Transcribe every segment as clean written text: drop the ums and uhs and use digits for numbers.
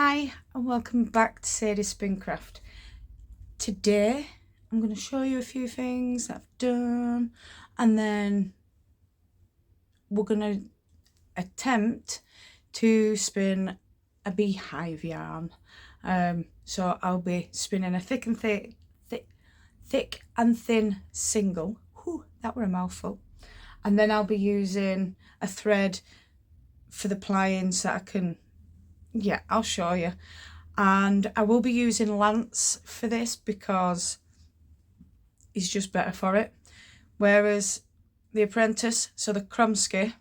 Hi and welcome back to Sadie's Spincraft. Today I'm going to show you a few things that I've done, and then we're going to attempt to spin a beehive yarn. So I'll be spinning a thick and thin single. Whew, that were a mouthful. And then I'll be using a thread for the ply-ins that I can, I'll show you. And I will be using Lance for this because he's just better for it. Whereas the Apprentice, so the Krumsky,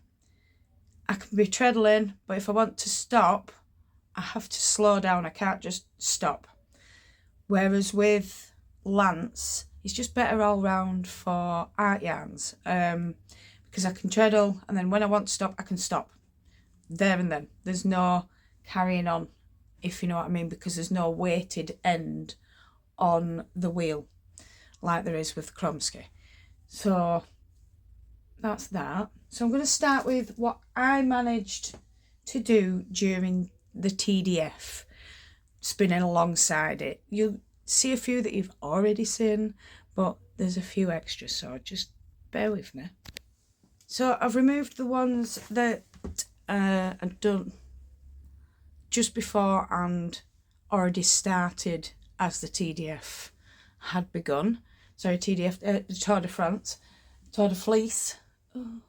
I can be treadling, but if I want to stop, I have to slow down. I can't just stop. Whereas with Lance, he's just better all round for art yarns, because I can treadle, and then when I want to stop, I can stop there and then. There's no carrying on, if you know what I mean, because there's no weighted end on the wheel like there is with the Krumsky. So that's that. So I'm going to start with what I managed to do during the TDF, spinning alongside it. You'll see a few that you've already seen, but there's a few extras, so just bear with me. So I've removed the ones that I've done just before and already started as the TDF had begun. Sorry, TDF, Tour de France, Tour de Fleece. Oh.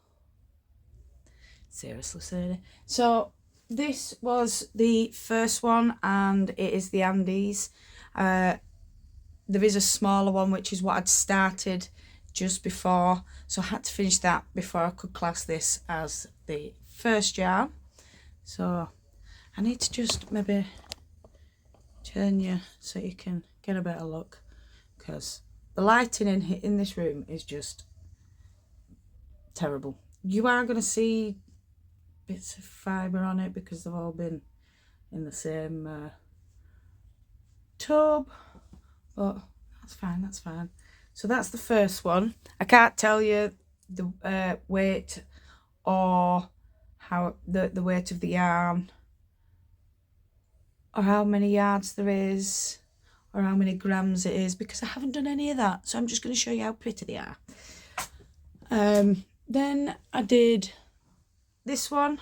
Seriously, Sadie. So this was the first one, and it is the Andes. There is a smaller one, which is what I'd started just before. So I had to finish that before I could class this as the first yarn. So I need to just maybe turn you so you can get a better look, because the lighting in this room is just terrible. You are going to see bits of fibre on it because they've all been in the same tub, but that's fine, that's fine. So that's the first one. I can't tell you the weight or how the weight of the yarn, or how many yards there is, or how many grams it is, because I haven't done any of that. So I'm just going to show you how pretty they are. Then I did this one,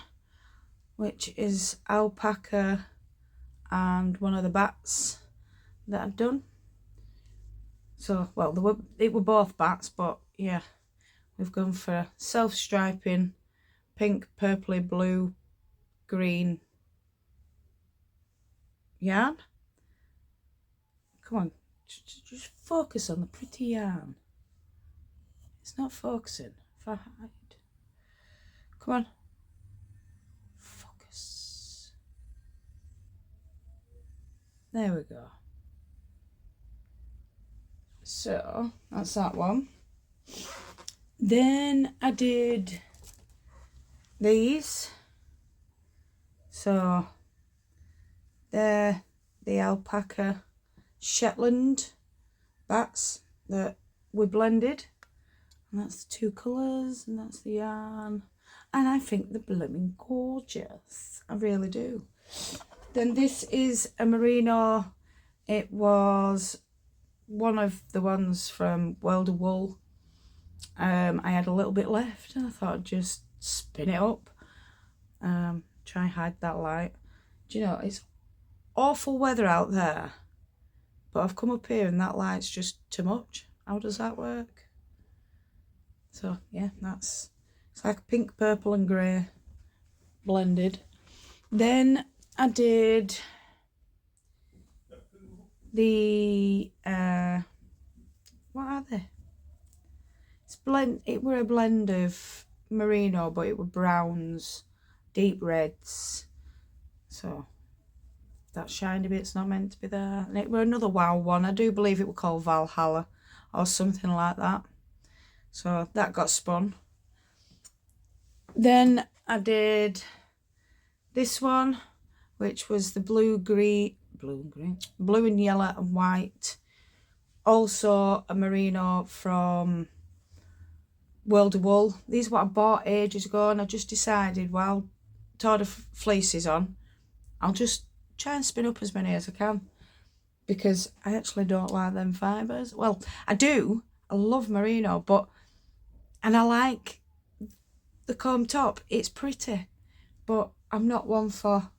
which is alpaca and one of the bats that I've done. So, well, it were both bats, but yeah, we've gone for self-striping, pink, purpley, blue, green yarn. Come on, just focus on the pretty yarn. It's not focusing. If I hide, come on, focus. There we go. So that's that one. Then I did these. So they're the alpaca Shetland bats that we blended, and that's the two colours, and that's the yarn, and I think they're blooming gorgeous. I really do. Then this is a merino. It was one of the ones from World of Wool. I had a little bit left, and I thought I'd just spin it up, try and hide that light. Do you know, it's awful weather out there, but I've come up here and that light's just too much. How does that work? So yeah, it's like pink, purple and grey blended. Then I did the what are they? It were a blend of merino, but it were browns, deep reds. So that shiny bit's not meant to be there. And it were another wow one. I do believe it were called Valhalla or something like that. So that got spun. Then I did this one, which was the blue and yellow and white. Also a merino from World of Wool. These are what I bought ages ago, and I just decided while Tour de Fleece is on, I'll just try and spin up as many as I can, because I actually don't like them fibres. Well, I do. I love merino, and I like the comb top. It's pretty, but I'm not one for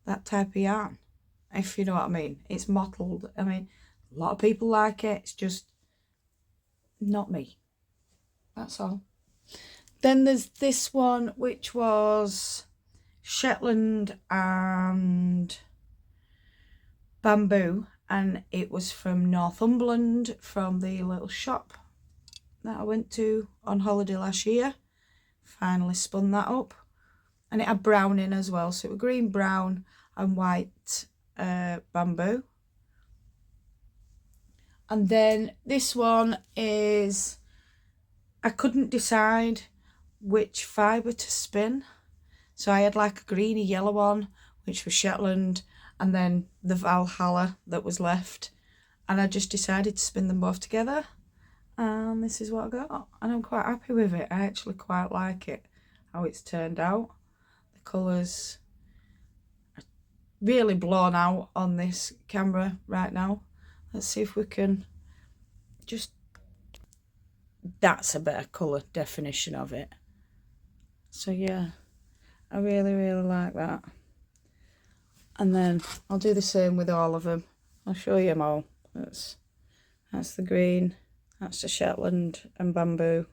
that type of yarn, if you know what I mean. It's mottled. I mean, a lot of people like it. It's just not me. That's all. Then there's this one, which was Shetland and bamboo, and it was from Northumberland, from the little shop that I went to on holiday last year. Finally spun that up, and it had brown in as well, so it was green, brown and white bamboo. And then this one is, I couldn't decide which fibre to spin, so I had like a greeny yellow one, which was Shetland, and then the Valhalla that was left, and I just decided to spin them both together, and this is what I got, and I'm quite happy with it. I actually quite like it, how it's turned out. The colours are really blown out on this camera right now. Let's see if we can just, that's a better colour definition of it. So yeah, I really like that. And then I'll do the same with all of them. I'll show you them all. That's the green, that's the Shetland and bamboo,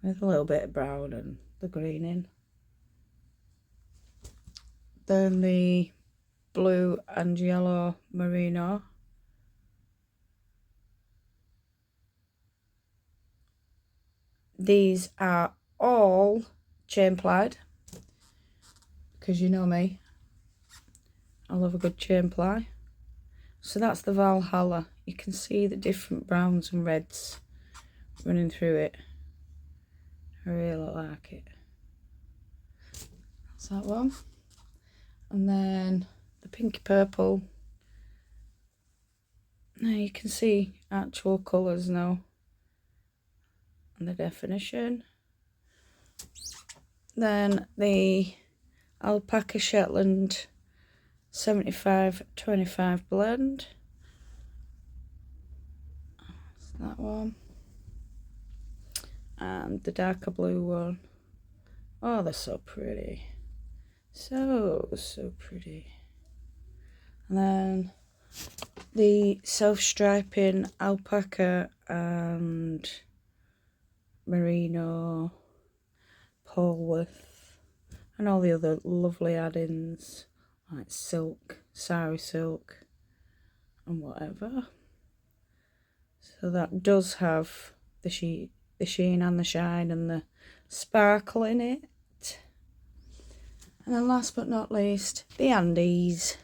with a little bit of brown and the green in. Then the blue and yellow merino. These are all chain plied, because you know me, I love a good chain ply. So that's the Valhalla. You can see the different browns and reds running through it. I really like it. That's that one. And then the pinky purple. Now you can see actual colours now and the definition. Then the alpaca Shetland 75-25 blend. That's that one. And the darker blue one. Oh, they're so pretty. So pretty. And then the self-striping alpaca and merino, Polworth, and all the other lovely add-ins like silk, sari silk and whatever. So that does have the sheen and the shine and the sparkle in it. And then last but not least, the Andes,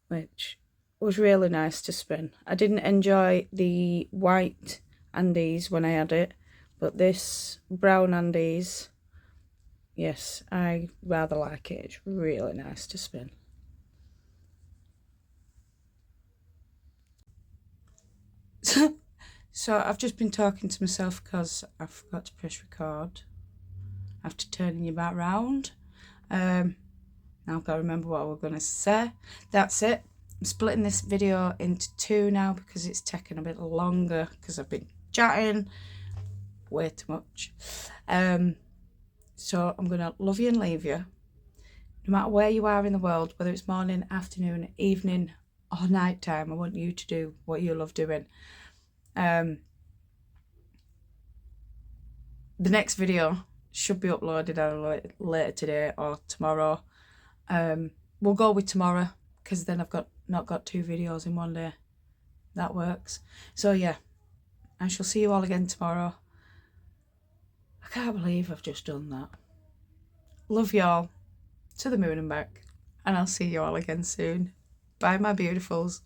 which was really nice to spin. I didn't enjoy the white Andes when I had it, but this brown Andes, yes, I rather like it. It's really nice to spin. So I've just been talking to myself because I forgot to press record after turning you back round. Now I've got to remember what I was going to say. That's it. I'm splitting this video into two now because it's taking a bit longer because I've been chatting way too much. So I'm going to love you and leave you. No matter where you are in the world, whether it's morning, afternoon, evening or night time, I want you to do what you love doing. The next video should be uploaded either later today or tomorrow. We'll go with tomorrow because then I've not got 2 videos in one day. That works. So yeah, I shall see you all again tomorrow. I can't believe I've just done that. Love y'all to the moon and back, and I'll see you all again soon. Bye, my beautifuls.